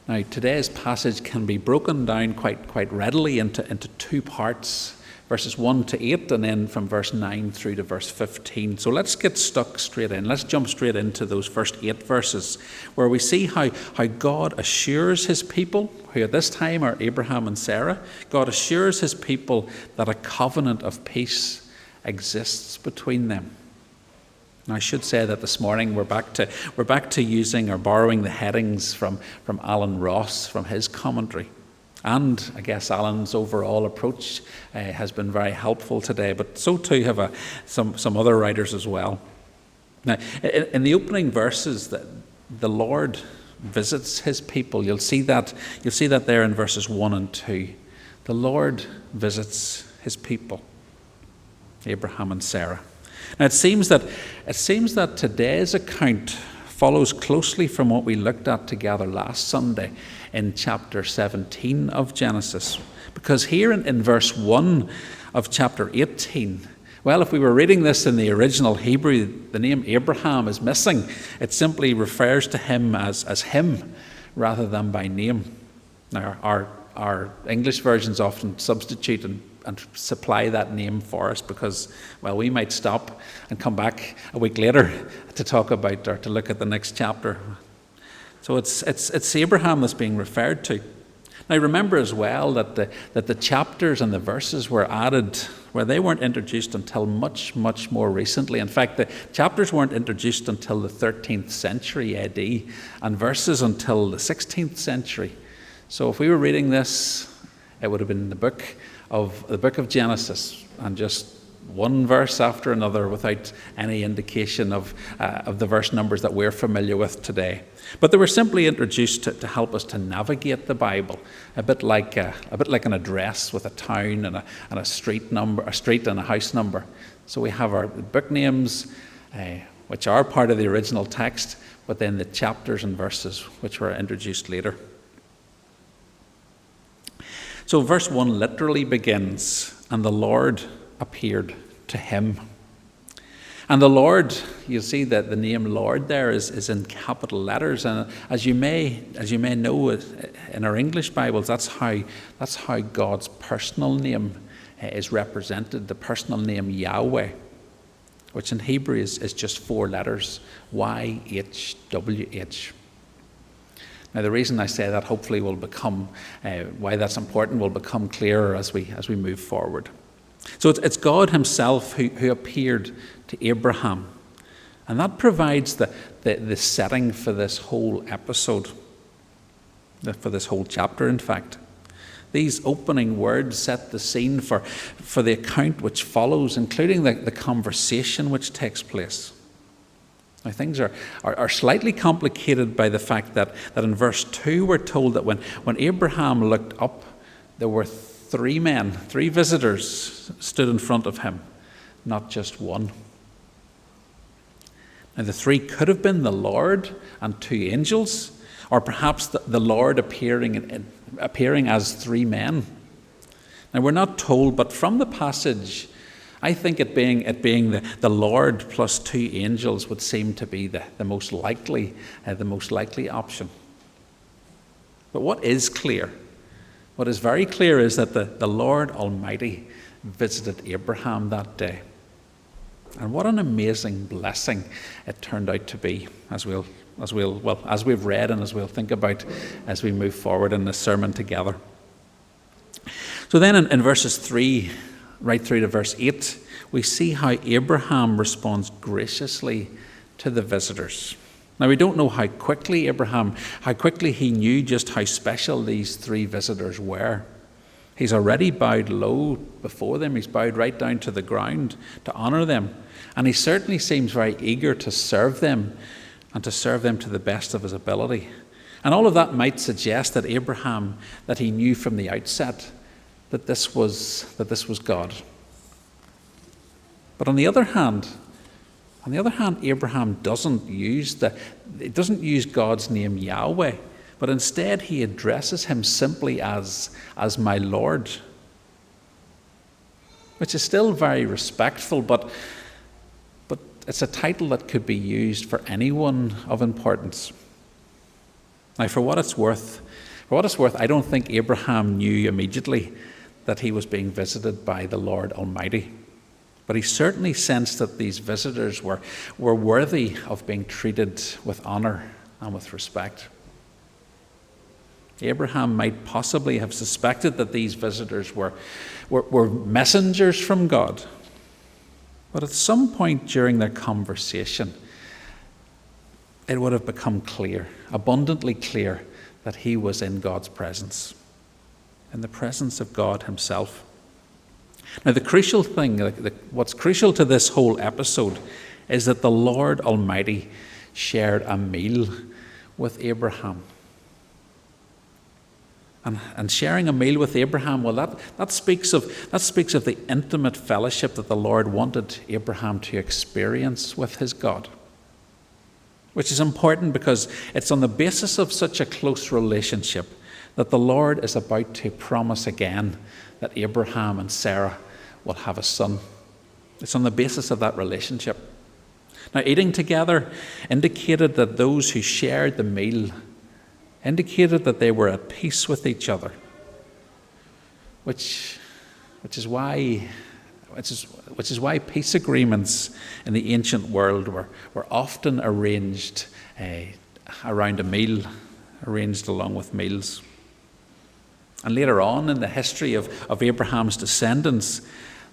Now, today's passage can be broken down quite readily into two parts, verses 1 to 8, and then from verse 9 through to verse 15. So let's get stuck straight in. Let's jump straight into those first 8 verses, where we see how God assures his people, who at this time are Abraham and Sarah. God assures his people that a covenant of peace exists between them. Now, I should say that this morning we're back to using or borrowing the headings from Alan Ross, from his commentary. And I guess Alan's overall approach has been very helpful today, but so too have some other writers as well. Now, in the opening verses, the Lord visits his people. You'll see that there in verses 1 and 2. The Lord visits his people, Abraham and Sarah. Now, it seems that today's account follows closely from what we looked at together last Sunday in chapter 17 of Genesis. Because here in verse 1 of chapter 18, well, if we were reading this in the original Hebrew, the name Abraham is missing. It simply refers to him as him rather than by name. Now, our English versions often substitute and supply that name for us because, well, we might stop and come back a week later to talk about or to look at the next chapter. So it's Abraham that's being referred to. Now, remember as well that the chapters and the verses were added where they weren't introduced until much more recently. In fact, the chapters weren't introduced until the 13th century AD and verses until the 16th century. So if we were reading this, it would have been the book of Genesis, and just one verse after another without any indication of the verse numbers that we're familiar with today. But they were simply introduced to help us to navigate the Bible, a bit like an address with a town and a street number, a street and a house number. So we have our book names, which are part of the original text, but then the chapters and verses which were introduced later. So verse 1 literally begins, and the Lord appeared to him. And the Lord, you'll see that the name Lord there is in capital letters, and as you may know in our English Bibles, that's how God's personal name is represented, the personal name Yahweh, which in Hebrew is just 4 letters, YHWH. Now, the reason I say that hopefully will become, why that's important will become clearer as we move forward. So it's God himself who appeared to Abraham. And that provides the setting for this whole episode, for this whole chapter, in fact. These opening words set the scene for the account which follows, including the conversation which takes place. Now, things are slightly complicated by the fact that in verse 2 we're told that when Abraham looked up, there were 3 visitors stood in front of him, not just one. Now, the 3 could have been the Lord and 2 angels, or perhaps the Lord appearing as 3 men. Now, we're not told, but from the passage, I think it being the Lord plus 2 angels would seem to be the most likely option. But what is clear? What is very clear is that the Lord Almighty visited Abraham that day. And what an amazing blessing it turned out to be, as we've read and as we'll think about as we move forward in this sermon together. So then in verses 3 right through to verse 8, we see how Abraham responds graciously to the visitors. Now, we don't know how quickly he knew just how special these 3 visitors were. He's already bowed low before them. He's bowed right down to the ground to honor them. And he certainly seems very eager to serve them and to serve them to the best of his ability. And all of that might suggest that that he knew from the outset that this was God. But on the other hand, Abraham doesn't use God's name Yahweh, but instead he addresses him simply as my Lord, which is still very respectful, but it's a title that could be used for anyone of importance. Now, for what it's worth, I don't think Abraham knew immediately that he was being visited by the Lord Almighty. But he certainly sensed that these visitors were worthy of being treated with honor and with respect. Abraham might possibly have suspected that these visitors were messengers from God. But at some point during their conversation, it would have become clear, abundantly clear, that he was in God's presence, in the presence of God himself. Now, the crucial thing, what's crucial to this whole episode, is that the Lord Almighty shared a meal with Abraham. And sharing a meal with Abraham, well, that speaks of the intimate fellowship that the Lord wanted Abraham to experience with his God. Which is important because it's on the basis of such a close relationship that the Lord is about to promise again that Abraham and Sarah will have a son. It's on the basis of that relationship. Now, eating together indicated that those who shared the meal indicated that they were at peace with each other, which is why peace agreements in the ancient world were often arranged around a meal, arranged along with meals. And later on in the history of Abraham's descendants,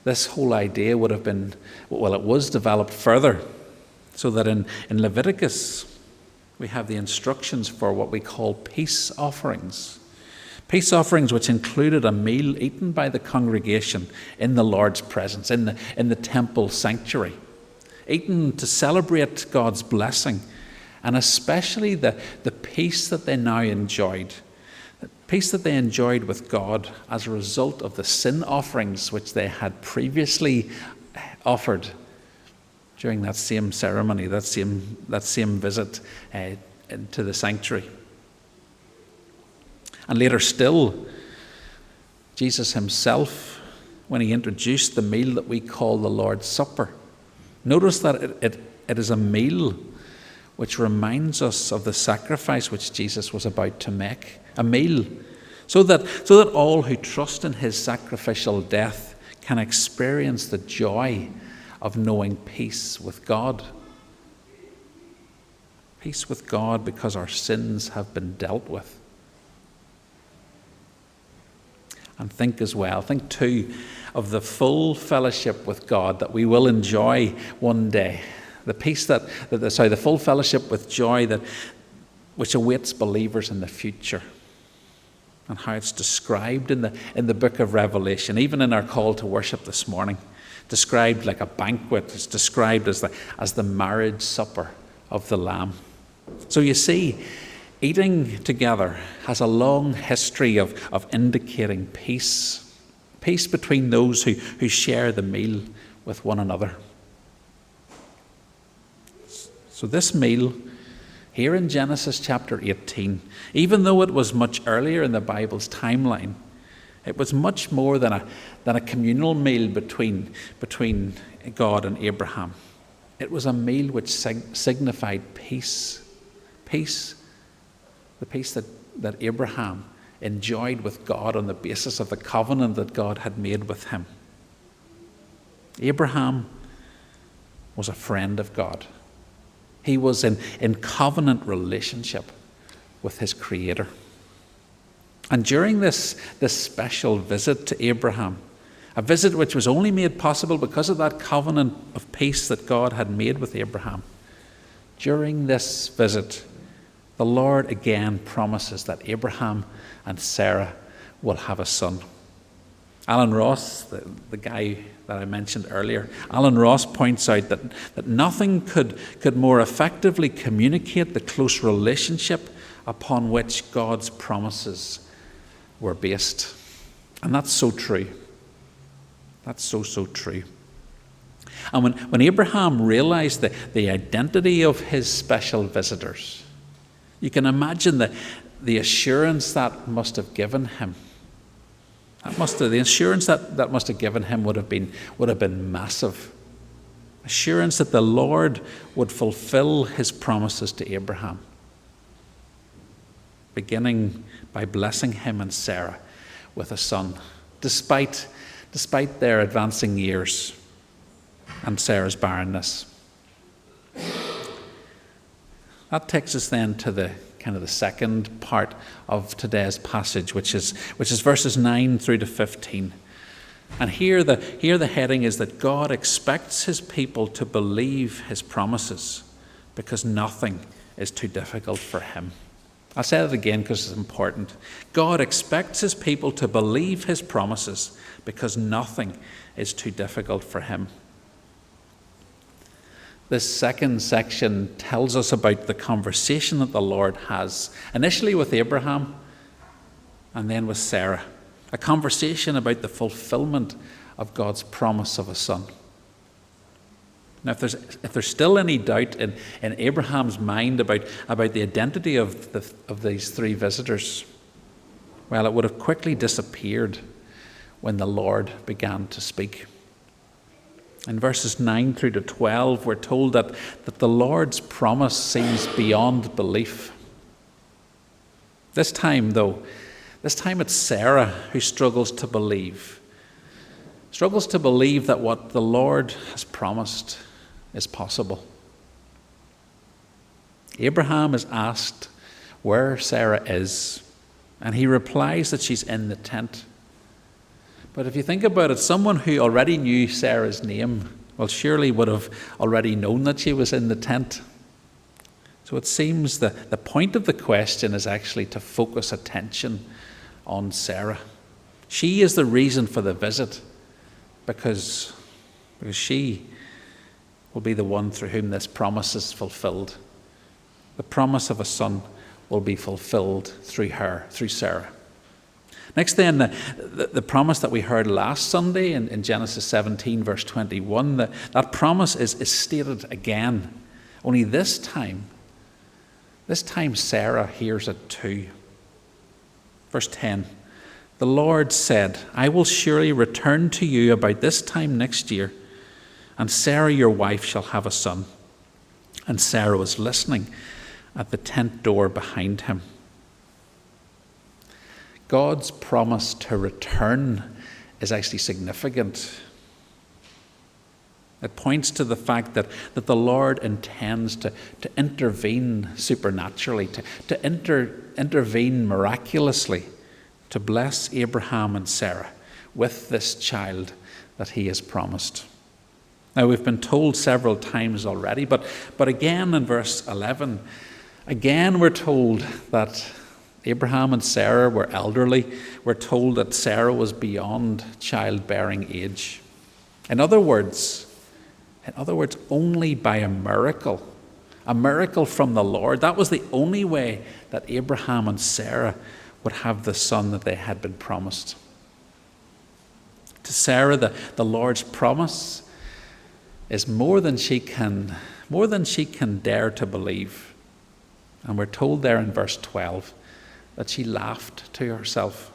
this whole idea would have been, well, it was developed further, so that in Leviticus we have the instructions for what we call peace offerings. Peace offerings which included a meal eaten by the congregation in the Lord's presence, in the temple sanctuary, eaten to celebrate God's blessing, and especially the peace that they now enjoyed, the peace that they enjoyed with God as a result of the sin offerings which they had previously offered during that same ceremony, that same visit into the sanctuary. And later still, Jesus himself, when he introduced the meal that we call the Lord's Supper, notice that it is a meal which reminds us of the sacrifice which Jesus was about to make. A meal so that all who trust in his sacrificial death can experience the joy of knowing peace with God. Peace with God because our sins have been dealt with. And think too of the full fellowship with God that we will enjoy one day. The full fellowship with joy which awaits believers in the future. And how it's described in the book of Revelation, even in our call to worship this morning. Described like a banquet. It's described as the marriage supper of the Lamb. So you see, eating together has a long history of indicating peace. Peace between those who share the meal with one another. So this meal, here in Genesis chapter 18, even though it was much earlier in the Bible's timeline, it was much more than a communal meal between God and Abraham. It was a meal which signified peace. Peace, the peace that Abraham enjoyed with God on the basis of the covenant that God had made with him. Abraham was a friend of God. He was in covenant relationship with his Creator. And during this special visit to Abraham, a visit which was only made possible because of that covenant of peace that God had made with Abraham, during this visit, the Lord again promises that Abraham and Sarah will have a son. Alan Ross, the guy that I mentioned earlier, Alan Ross points out that nothing could more effectively communicate the close relationship upon which God's promises were based. And that's so true. That's so true. And when Abraham realized the identity of his special visitors, you can imagine the assurance that must have given him. The assurance that must have given him would have been massive. Assurance that the Lord would fulfill his promises to Abraham. beginning by blessing him and Sarah with a son, despite their advancing years and Sarah's barrenness. That takes us then to the second part of today's passage, which is verses 9 through to 15. And here the heading is that God expects his people to believe his promises because nothing is too difficult for him. I'll say that again because it's important. God expects his people to believe his promises because nothing is too difficult for him. This second section tells us about the conversation that the Lord has, initially with Abraham and then with Sarah. A conversation about the fulfillment of God's promise of a son. Now, if there's still any doubt in Abraham's mind about the identity of these three visitors, well, it would have quickly disappeared when the Lord began to speak. In verses 9 through to 12, we're told that the Lord's promise seems beyond belief. This time it's Sarah who struggles to believe that what the Lord has promised is possible. Abraham is asked where Sarah is, and he replies that she's in the tent. But if you think about it, someone who already knew Sarah's name, well, surely would have already known that she was in the tent. So it seems the point of the question is actually to focus attention on Sarah. She is the reason for the visit because she will be the one through whom this promise is fulfilled. The promise of a son will be fulfilled through her, through Sarah. Next then, the promise that we heard last Sunday in Genesis 17 verse 21, that promise is stated again. Only this time Sarah hears it too. Verse 10, the Lord said, I will surely return to you about this time next year, and Sarah your wife shall have a son. And Sarah was listening at the tent door behind him. God's promise to return is actually significant. It points to the fact that the Lord intends to intervene supernaturally, to intervene miraculously, to bless Abraham and Sarah with this child that he has promised. Now, we've been told several times already, but again in verse 11, again we're told that Abraham and Sarah were elderly. We're told that Sarah was beyond childbearing age. In other words, only by a miracle from the Lord. That was the only way that Abraham and Sarah would have the son that they had been promised. To Sarah, the Lord's promise is more than she can dare to believe. And we're told there in verse 12 that she laughed to herself.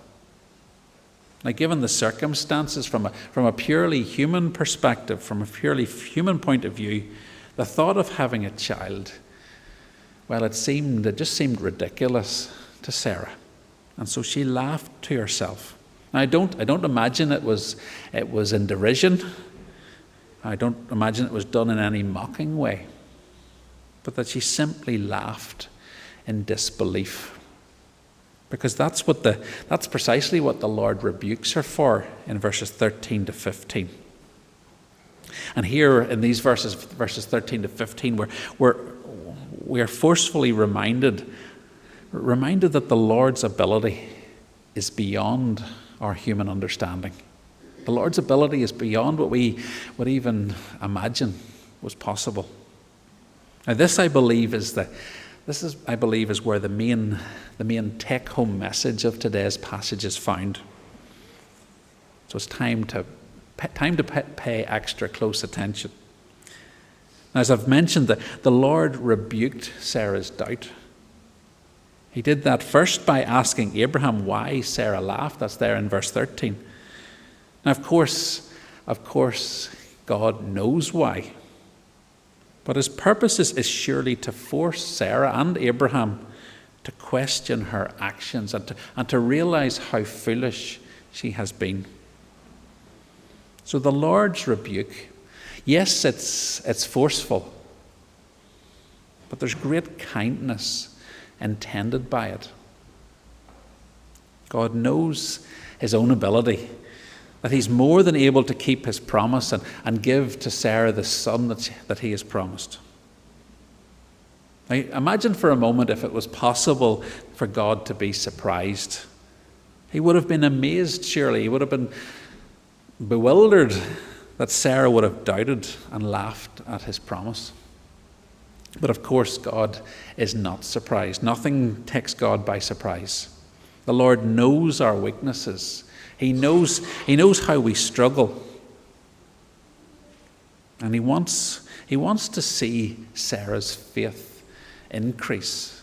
Now, given the circumstances, from a purely human perspective, from a purely human point of view, the thought of having a child, well, it just seemed ridiculous to Sarah. And so she laughed to herself. Now, I don't imagine it was in derision. I don't imagine it was done in any mocking way. But that she simply laughed in disbelief. Because that's precisely what the Lord rebukes her for in verses 13 to 15. And here in these verses 13 to 15, we are forcefully reminded that the Lord's ability is beyond our human understanding. The Lord's ability is beyond what we would even imagine was possible. Now, this I believe is where the main take-home message of today's passage is found. So it's time to pay extra close attention. Now, as I've mentioned, the Lord rebuked Sarah's doubt. He did that first by asking Abraham why Sarah laughed. That's there in verse 13. Now, of course, God knows why. But his purpose is surely to force Sarah and Abraham to question her actions and to realize how foolish she has been. So the Lord's rebuke, yes, it's forceful, but there's great kindness intended by it. God knows his own ability, that he's more than able to keep his promise and give to Sarah the son that he has promised. Now, imagine for a moment if it was possible for God to be surprised. He would have been amazed, surely. He would have been bewildered that Sarah would have doubted and laughed at his promise. But of course, God is not surprised. Nothing takes God by surprise. The Lord knows our weaknesses. He knows how we struggle. And he wants to see Sarah's faith increase.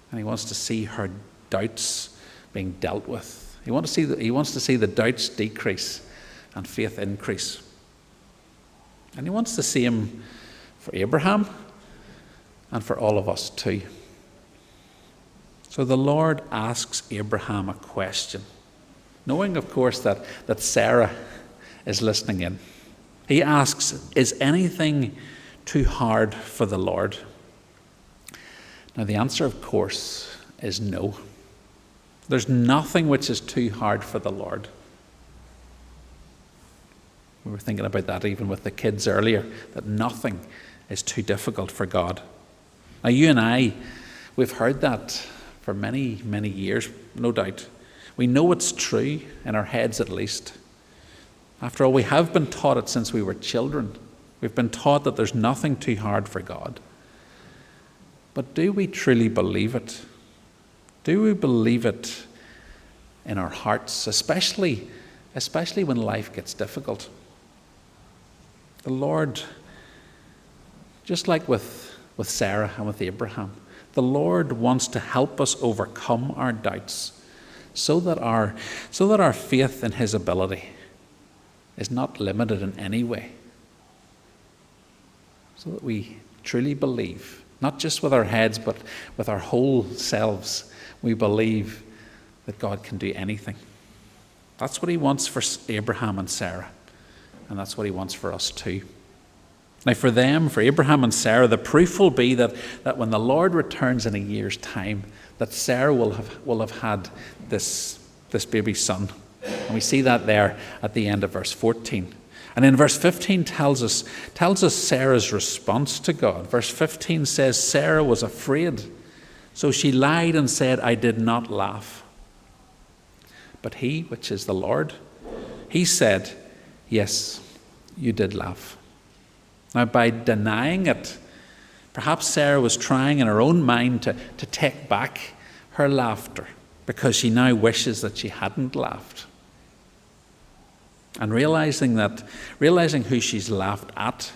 And he wants to see her doubts being dealt with. He wants to see the doubts decrease and faith increase. And he wants to see him for Abraham and for all of us too. So the Lord asks Abraham a question, knowing, of course, that Sarah is listening in. He asks, is anything too hard for the Lord? Now, the answer, of course, is no. There's nothing which is too hard for the Lord. We were thinking about that even with the kids earlier, that nothing is too difficult for God. Now, you and I, we've heard that for many, many years, no doubt. We know it's true, in our heads at least. After all, we have been taught it since we were children. We've been taught that there's nothing too hard for God. But do we truly believe it? Do we believe it in our hearts, especially when life gets difficult? The Lord, just like with Sarah and with Abraham, the Lord wants to help us overcome our doubts so that our faith in his ability is not limited in any way. So that we truly believe, not just with our heads, but with our whole selves, we believe that God can do anything. That's what he wants for Abraham and Sarah, and that's what he wants for us too. Now for them, for Abraham and Sarah, the proof will be that when the Lord returns in a year's time, that Sarah will have had this baby son. And we see that there at the end of verse 14. And then verse 15 tells us Sarah's response to God. Verse 15 says, Sarah was afraid, so she lied and said, I did not laugh. But he, which is the Lord, he said, yes, you did laugh. Now, by denying it, perhaps Sarah was trying in her own mind to take back her laughter because she now wishes that she hadn't laughed. And realizing who she's laughed at,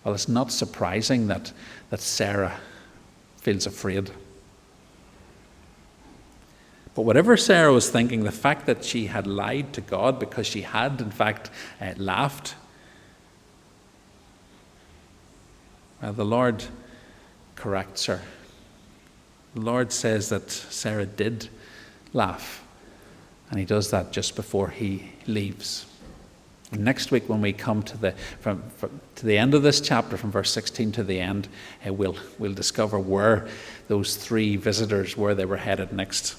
well, it's not surprising that Sarah feels afraid. But whatever Sarah was thinking, the fact that she had lied to God because she had, in fact, laughed, well, the Lord corrects her. The Lord says that Sarah did laugh, and he does that just before he leaves. And next week, when we come to the end of this chapter, from verse 16 to the end, we'll discover where those three visitors, where they were headed next.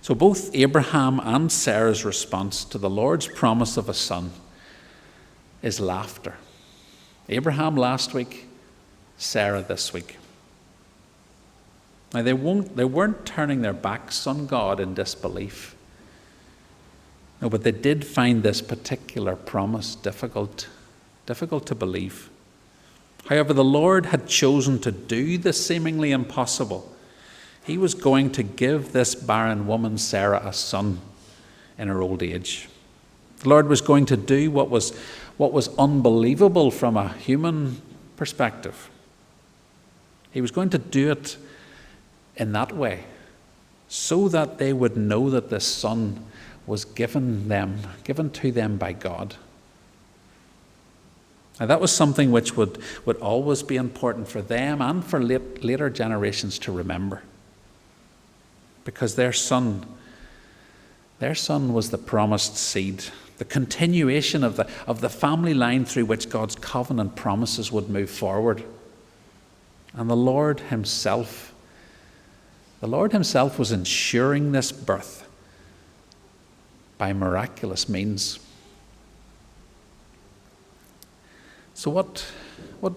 So both Abraham and Sarah's response to the Lord's promise of a son is laughter. Abraham last week, Sarah this week. Now they weren't turning their backs on God in disbelief. No, but they did find this particular promise difficult to believe. However, the Lord had chosen to do the seemingly impossible. He was going to give this barren woman, Sarah, a son in her old age. The Lord was going to do what was unbelievable from a human perspective. He was going to do it in that way, so that they would know that this son was given to them by God. Now, that was something which would always be important for them and for later generations to remember. Because their son was the promised seed, the continuation of the family line through which God's covenant promises would move forward. And the Lord himself was ensuring this birth by miraculous means. So what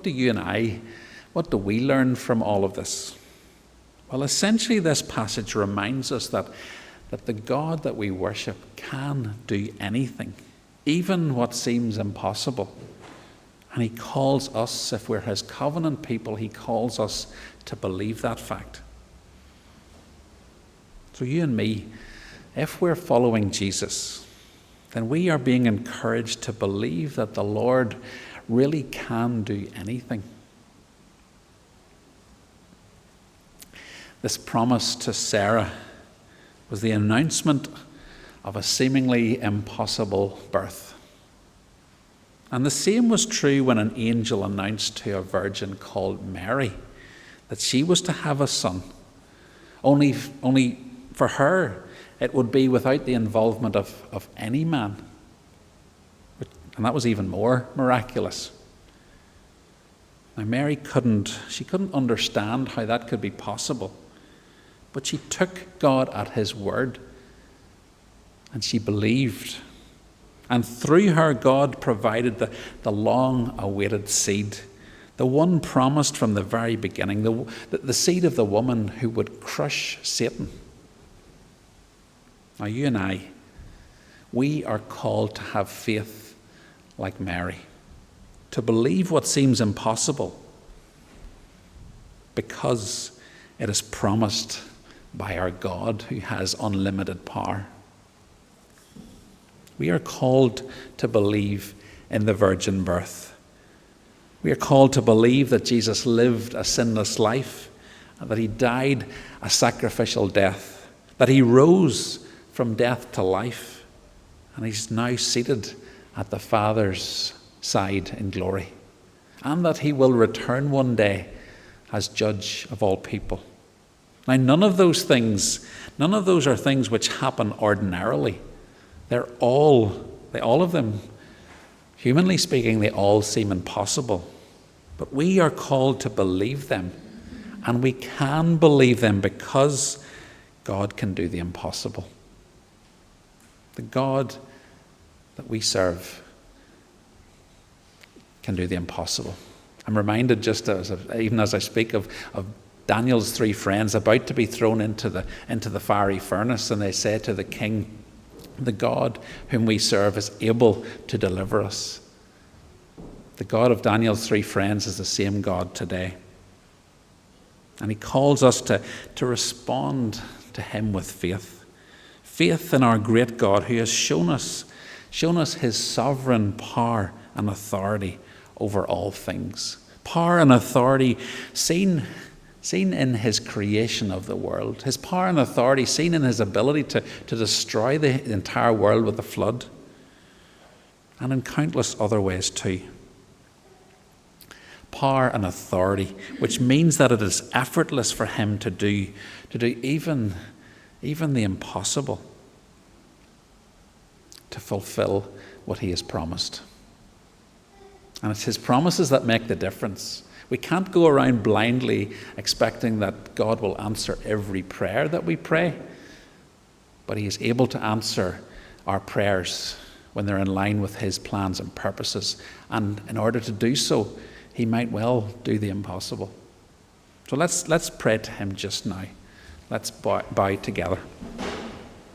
do we learn from all of this? Well, essentially this passage reminds us that the God that we worship can do anything, even what seems impossible. And he calls us, if we're his covenant people, he calls us to believe that fact. So you and me, if we're following Jesus, then we are being encouraged to believe that the Lord really can do anything. This promise to Sarah was the announcement of a seemingly impossible birth. And the same was true when an angel announced to a virgin called Mary that she was to have a son. Only for her, it would be without the involvement of any man. And that was even more miraculous. Now, Mary couldn't understand how that could be possible. But she took God at his word. And she believed. And through her, God provided the long-awaited seed, the one promised from the very beginning, the seed of the woman who would crush Satan. Now, you and I, we are called to have faith like Mary, to believe what seems impossible because it is promised by our God who has unlimited power. We are called to believe in the virgin birth. We are called to believe that Jesus lived a sinless life, and that he died a sacrificial death, that he rose from death to life, and he's now seated at the Father's side in glory, and that he will return one day as judge of all people. Now, none of those are things which happen ordinarily. All of them, humanly speaking, they all seem impossible. But we are called to believe them, and we can believe them because God can do the impossible. The God that we serve can do the impossible. I'm reminded, even as I speak, of Daniel's 3 friends about to be thrown into the fiery furnace, and they say to the king, "The God whom we serve is able to deliver us." The God of Daniel's 3 friends is the same God today. And he calls us to respond to him with faith. Faith in our great God who has shown us his sovereign power and authority over all things. Power and authority seen in his creation of the world. His power and authority seen in his ability to destroy the entire world with the flood. And in countless other ways too. Power and authority, which means that it is effortless for him to do even the impossible, to fulfill what he has promised. And it's his promises that make the difference. We can't go around blindly expecting that God will answer every prayer that we pray, but he is able to answer our prayers when they're in line with his plans and purposes. And in order to do so, he might well do the impossible. So let's pray to him just now. Let's bow together.